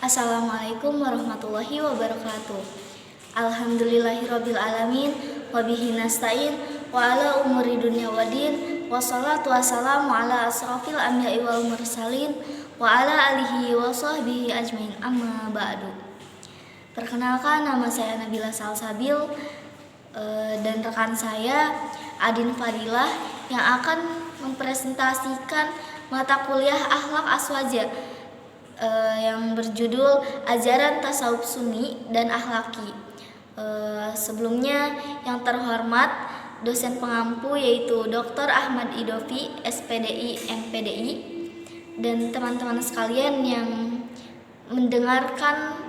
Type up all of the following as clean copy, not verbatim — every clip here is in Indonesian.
Assalamualaikum warahmatullahi wabarakatuh. Alhamdulillahirabbil alamin wabihi nasta'in wa ala umuri dunya waddin wassalatu wassalamu ala asrofil anbiya'i wal mursalin wa ala alihi wa sahbihi ajmain amma ba'du. Perkenalkan, nama saya Nabila Salsabil dan rekan saya Adin Fadilah yang akan mempresentasikan mata kuliah Akhlak Aswaja yang berjudul Ajaran Tasawuf Sunni dan Akhlaki. Sebelumnya yang terhormat dosen pengampu yaitu Dr. Ahmad Idofi, SPDI, MPDI, dan teman-teman sekalian yang mendengarkan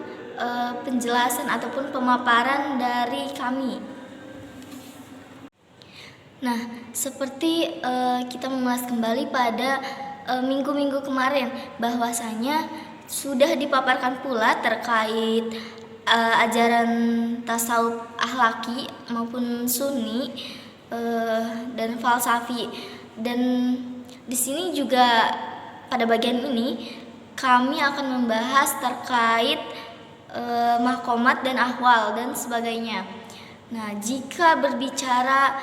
penjelasan ataupun pemaparan dari kami. Nah, seperti kita mengulas kembali pada minggu-minggu kemarin, bahwasanya sudah dipaparkan pula terkait ajaran tasawuf akhlaki maupun sunni dan falsafi. Dan di sini juga pada bagian ini kami akan membahas terkait mahkomat dan ahwal dan sebagainya. Nah, jika berbicara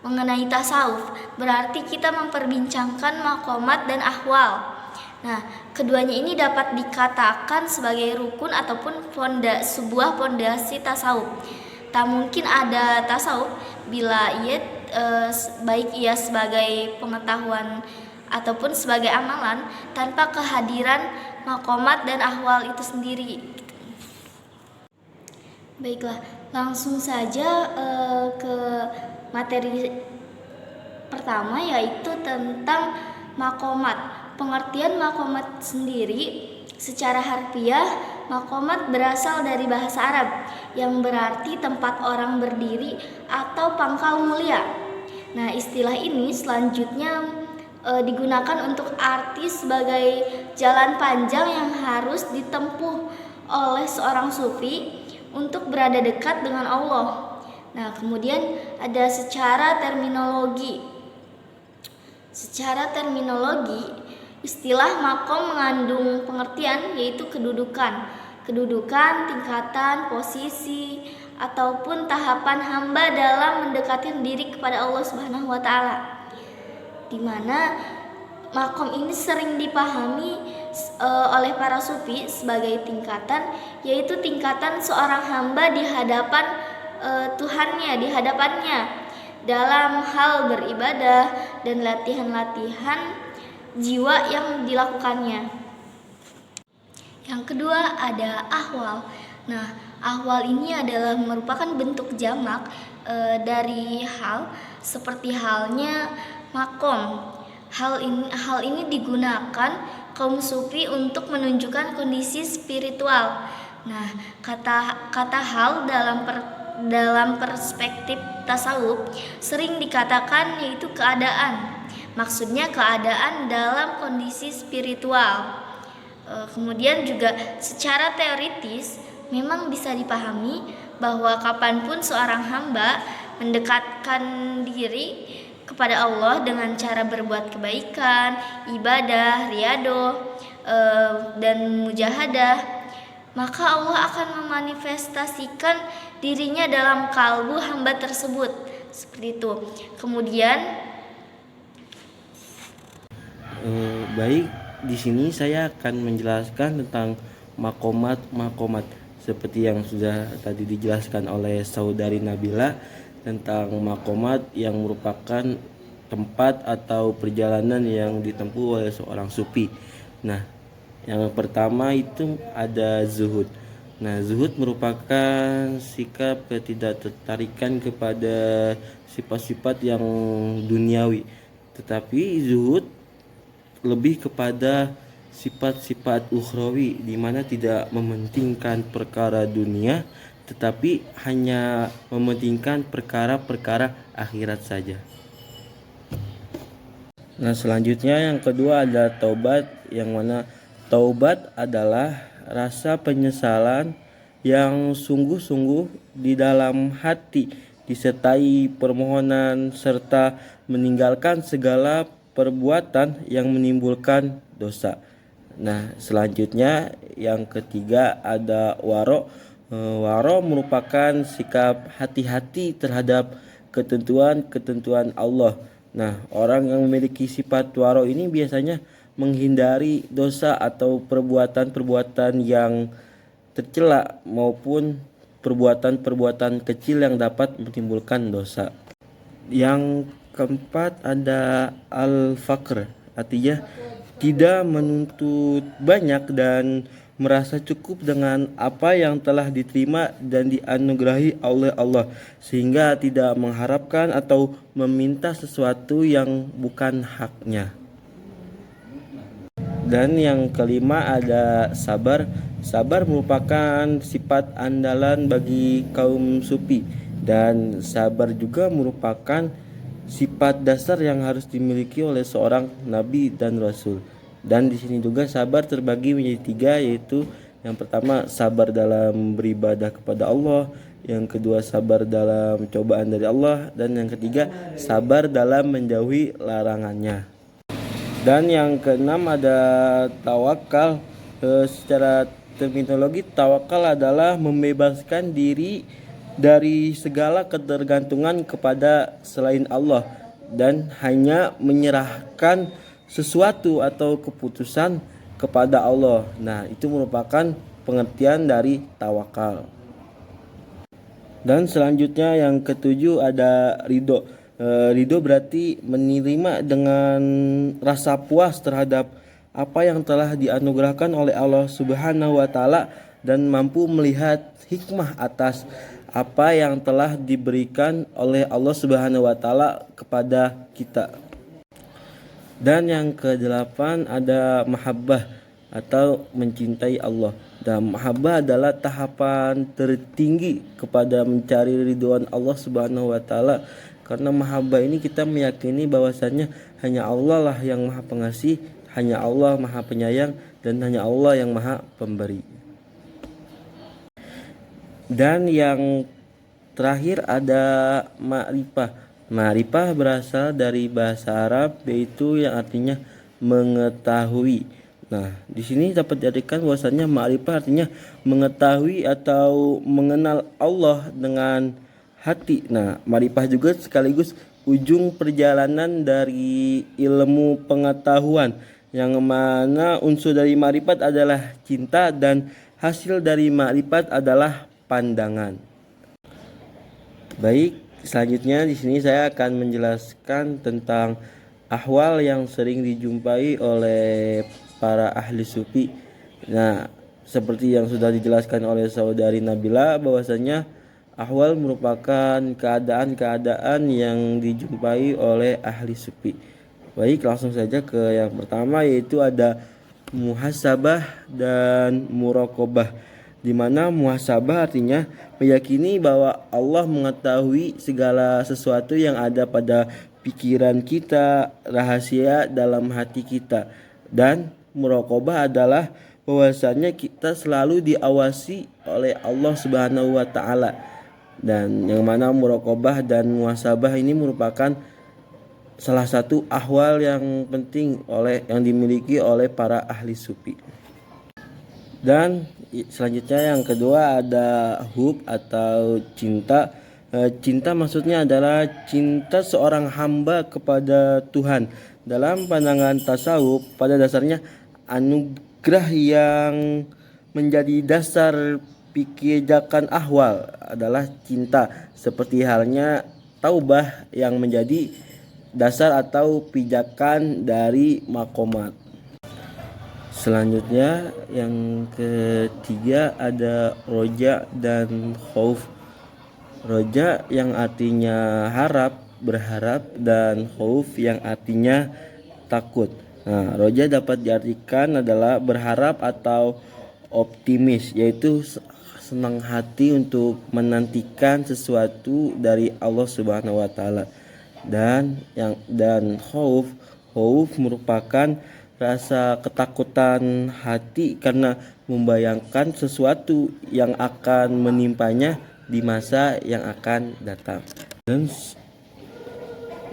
mengenai tasawuf, berarti kita memperbincangkan makomat dan ahwal. Nah, keduanya ini dapat dikatakan sebagai rukun ataupun sebuah pondasi tasawuf. Tak mungkin ada tasawuf bila baik ia sebagai pengetahuan ataupun sebagai amalan tanpa kehadiran makomat dan ahwal itu sendiri. Baiklah, langsung saja ke materi pertama, yaitu tentang makomat. Pengertian makomat sendiri secara harfiah, makomat berasal dari bahasa Arab yang berarti tempat orang berdiri atau pangkal mulia. Nah, istilah ini selanjutnya digunakan untuk arti sebagai jalan panjang yang harus ditempuh oleh seorang sufi untuk berada dekat dengan Allah. Nah, kemudian ada secara terminologi. Secara terminologi, istilah makom mengandung pengertian yaitu kedudukan, tingkatan, posisi, ataupun tahapan hamba dalam mendekatkan diri kepada Allah Subhanahu wa taala. Di mana makom ini sering dipahami oleh para sufi sebagai tingkatan, yaitu tingkatan seorang hamba di hadapan Tuhannya, di hadapannya dalam hal beribadah dan latihan-latihan jiwa yang dilakukannya. Yang kedua ada ahwal. Nah, ahwal ini adalah merupakan bentuk jamak dari hal, seperti halnya makom. Hal ini digunakan kaum sufi untuk menunjukkan kondisi spiritual. Nah, kata hal dalam perspektif tasawuf sering dikatakan yaitu keadaan. Maksudnya keadaan dalam kondisi spiritual. Kemudian juga secara teoritis memang bisa dipahami bahwa kapanpun seorang hamba mendekatkan diri kepada Allah dengan cara berbuat kebaikan, ibadah, riyadhah, dan mujahadah, maka Allah akan memanifestasikan dirinya dalam kalbu hamba tersebut. Seperti itu. Kemudian baik, di sini saya akan menjelaskan tentang makomat seperti yang sudah tadi dijelaskan oleh saudari Nabila tentang makomat yang merupakan tempat atau perjalanan yang ditempuh oleh seorang sufi. Nah, yang pertama itu ada zuhud. Nah, zuhud merupakan sikap ketidaktertarikan kepada sifat-sifat yang duniawi. Tetapi zuhud lebih kepada sifat-sifat ukhrawi, di mana tidak mementingkan perkara dunia tetapi hanya mementingkan perkara-perkara akhirat saja. Nah, selanjutnya yang kedua ada taubat, yang mana taubat adalah rasa penyesalan yang sungguh-sungguh di dalam hati disertai permohonan serta meninggalkan segala perbuatan yang menimbulkan dosa. Nah, selanjutnya yang ketiga ada waro. Waro merupakan sikap hati-hati terhadap ketentuan-ketentuan Allah. Nah, orang yang memiliki sifat waro ini biasanya menghindari dosa atau perbuatan-perbuatan yang tercela maupun perbuatan-perbuatan kecil yang dapat menimbulkan dosa. Yang keempat ada al-faqr, artinya tidak menuntut banyak dan merasa cukup dengan apa yang telah diterima dan dianugerahi oleh Allah, sehingga tidak mengharapkan atau meminta sesuatu yang bukan haknya. Dan yang kelima ada sabar. Sabar merupakan sifat andalan bagi kaum sufi, dan sabar juga merupakan sifat dasar yang harus dimiliki oleh seorang nabi dan rasul. Dan di sini juga sabar terbagi menjadi tiga, yaitu yang pertama sabar dalam beribadah kepada Allah, yang kedua sabar dalam cobaan dari Allah, dan yang ketiga sabar dalam menjauhi larangannya. Dan yang keenam ada tawakal. Secara terminologi, tawakal adalah membebaskan diri dari segala ketergantungan kepada selain Allah dan hanya menyerahkan sesuatu atau keputusan kepada Allah. Nah, itu merupakan pengertian dari tawakal. Dan selanjutnya yang ketujuh ada ridho. Ridho berarti menerima dengan rasa puas terhadap apa yang telah dianugerahkan oleh Allah Subhanahu wa taala dan mampu melihat hikmah atas apa yang telah diberikan oleh Allah Subhanahu wa taala kepada kita. Dan yang kedelapan ada mahabbah atau mencintai Allah. Dan mahabbah adalah tahapan tertinggi kepada mencari ridhoan Allah Subhanahu wa taala. Karena mahabbah ini kita meyakini bahwasanya hanya Allah lah yang Maha Pengasih, hanya Allah Maha Penyayang, dan hanya Allah yang Maha Pemberi. Dan yang terakhir ada ma'rifah. Ma'rifah berasal dari bahasa Arab, yaitu yang artinya mengetahui. Nah, di sini dapat diartikan bahwasanya ma'rifah artinya mengetahui atau mengenal Allah dengan hati. Nah, ma'rifah juga sekaligus ujung perjalanan dari ilmu pengetahuan, yang mana unsur dari ma'rifat adalah cinta dan hasil dari ma'rifat adalah pandangan. Baik, selanjutnya di sini saya akan menjelaskan tentang ahwal yang sering dijumpai oleh para ahli sufi. Nah, seperti yang sudah dijelaskan oleh saudari Nabila, bahwasanya ahwal merupakan keadaan-keadaan yang dijumpai oleh ahli sufi. Baik, langsung saja ke yang pertama, yaitu ada muhasabah dan muraqabah, di mana muhasabah artinya meyakini bahwa Allah mengetahui segala sesuatu yang ada pada pikiran kita, rahasia dalam hati kita. Dan muraqabah adalah bahwasanya kita selalu diawasi oleh Allah Subhanahu wa taala. Dan yang mana muraqabah dan muhasabah ini merupakan salah satu ahwal yang penting yang dimiliki oleh para ahli sufi. Dan selanjutnya yang kedua ada hub atau cinta. Cinta maksudnya adalah cinta seorang hamba kepada Tuhan. Dalam pandangan tasawuf, pada dasarnya anugerah yang menjadi dasar pijakan ahwal adalah cinta, seperti halnya taubah yang menjadi dasar atau pijakan dari makomat. Selanjutnya yang ketiga ada roja dan khauf. Roja yang artinya harap, berharap, dan khauf yang artinya takut. Nah, roja dapat diartikan adalah berharap atau optimis, yaitu senang hati untuk menantikan sesuatu dari Allah Subhanahu wa taala. Dan khauf merupakan rasa ketakutan hati karena membayangkan sesuatu yang akan menimpanya di masa yang akan datang.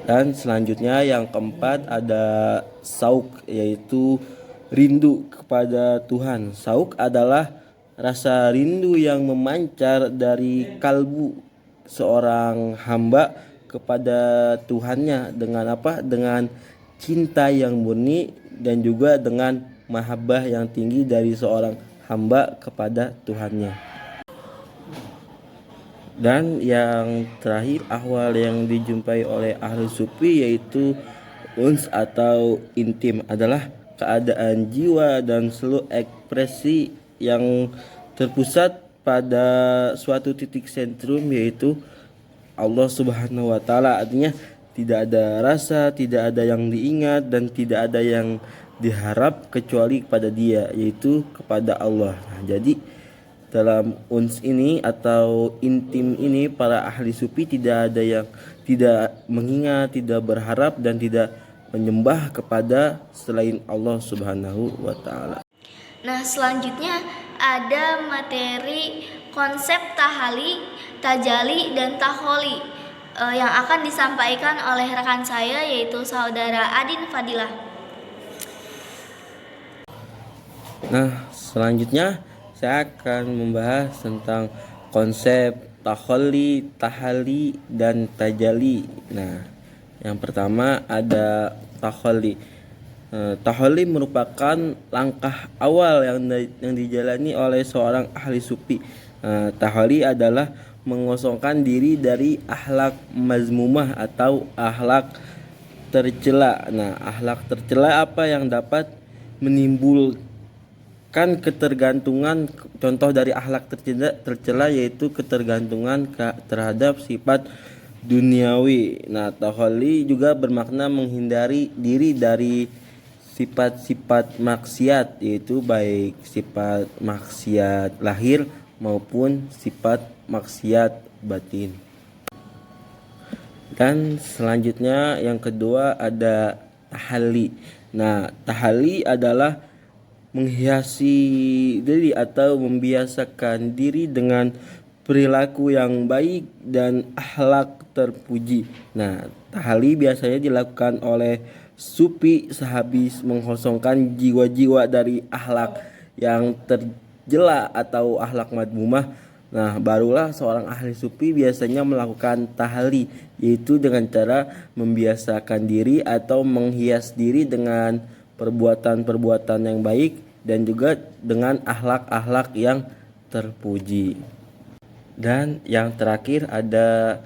Dan selanjutnya yang keempat ada sauk, yaitu rindu kepada Tuhan. Sauk adalah rasa rindu yang memancar dari kalbu seorang hamba kepada Tuhannya dengan apa? Dengan cinta yang murni dan juga dengan mahabbah yang tinggi dari seorang hamba kepada Tuhannya. Dan yang terakhir ahwal yang dijumpai oleh ahli sufi yaitu uns atau intim adalah keadaan jiwa dan seluruh ekspresi yang terpusat pada suatu titik sentrum yaitu Allah Subhanahu wa taala. Artinya tidak ada rasa, tidak ada yang diingat dan tidak ada yang diharap kecuali kepada Dia, yaitu kepada Allah. Nah, jadi dalam uns ini atau intim ini para ahli sufi tidak ada yang tidak mengingat, tidak berharap dan tidak menyembah kepada selain Allah Subhanahu wa taala. Nah, selanjutnya ada materi konsep tahali, tajali, dan taholi yang akan disampaikan oleh rekan saya yaitu saudara Adin Fadilah. Nah, selanjutnya saya akan membahas tentang konsep taholi, tahali, dan tajali. Nah, yang pertama ada taholi. Taholi merupakan langkah awal yang dijalani oleh seorang ahli sufi. Taholi adalah mengosongkan diri dari akhlak mazmumah atau akhlak tercela. Nah, akhlak tercela apa yang dapat menimbulkan ketergantungan. Contoh dari akhlak tercela yaitu ketergantungan terhadap sifat duniawi. Nah, taholi juga bermakna menghindari diri dari sifat-sifat maksiat, yaitu baik sifat maksiat lahir maupun sifat maksiat batin. Dan selanjutnya yang kedua ada tahali. Nah, tahali adalah menghiasi diri atau membiasakan diri dengan perilaku yang baik dan akhlak terpuji. Nah, tahali biasanya dilakukan oleh sufi sehabis mengosongkan jiwa-jiwa dari akhlak yang tercela atau akhlak madmumah. Nah, barulah seorang ahli sufi biasanya melakukan tahali, yaitu dengan cara membiasakan diri atau menghias diri dengan perbuatan-perbuatan yang baik dan juga dengan akhlak-akhlak yang terpuji. Dan yang terakhir ada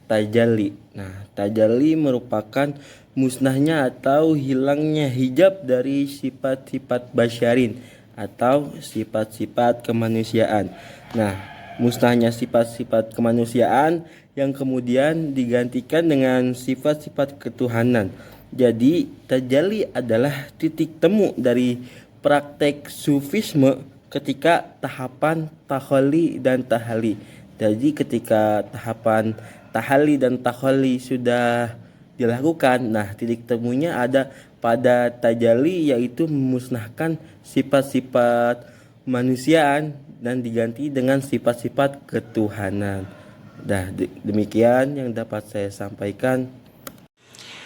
tajalli. Nah, tajalli merupakan musnahnya atau hilangnya hijab dari sifat-sifat basyarin atau sifat-sifat kemanusiaan. Nah, musnahnya sifat-sifat kemanusiaan yang kemudian digantikan dengan sifat-sifat ketuhanan. Jadi, tajalli adalah titik temu dari praktek sufisme ketika tahapan taholi dan tahali. Jadi ketika tahapan tahali dan taholi sudah dilakukan, nah titik temunya ada pada tajalli, yaitu memusnahkan sifat-sifat kemanusiaan dan diganti dengan sifat-sifat ketuhanan. Nah, demikian yang dapat saya sampaikan.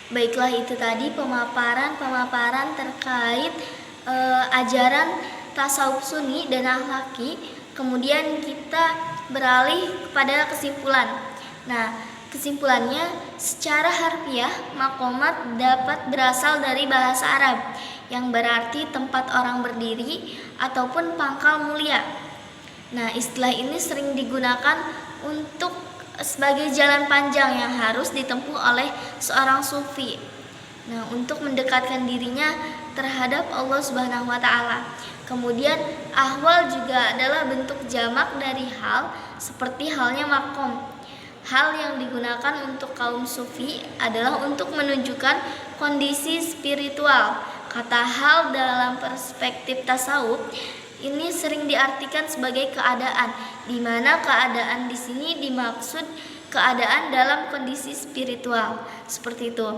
Baiklah, itu tadi pemaparan terkait ajaran tasawuf sunni dan akhlaki. Kemudian kita beralih kepada kesimpulan. Nah, kesimpulannya secara harfiah maqamat dapat berasal dari bahasa Arab yang berarti tempat orang berdiri ataupun pangkal mulia. Nah, istilah ini sering digunakan untuk sebagai jalan panjang yang harus ditempuh oleh seorang sufi. Nah, untuk mendekatkan dirinya terhadap Allah Subhanahu wa taala. Kemudian ahwal juga adalah bentuk jamak dari hal seperti halnya makom. Hal yang digunakan untuk kaum sufi adalah untuk menunjukkan kondisi spiritual. Kata hal dalam perspektif tasawuf ini sering diartikan sebagai keadaan, di mana keadaan di sini dimaksud keadaan dalam kondisi spiritual. Seperti itu.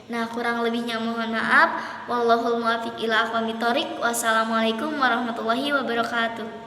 Nah, kurang lebihnya mohon maaf. Wallahul muwaffiq ila aqwamit thoriq. Wassalamualaikum warahmatullahi wabarakatuh.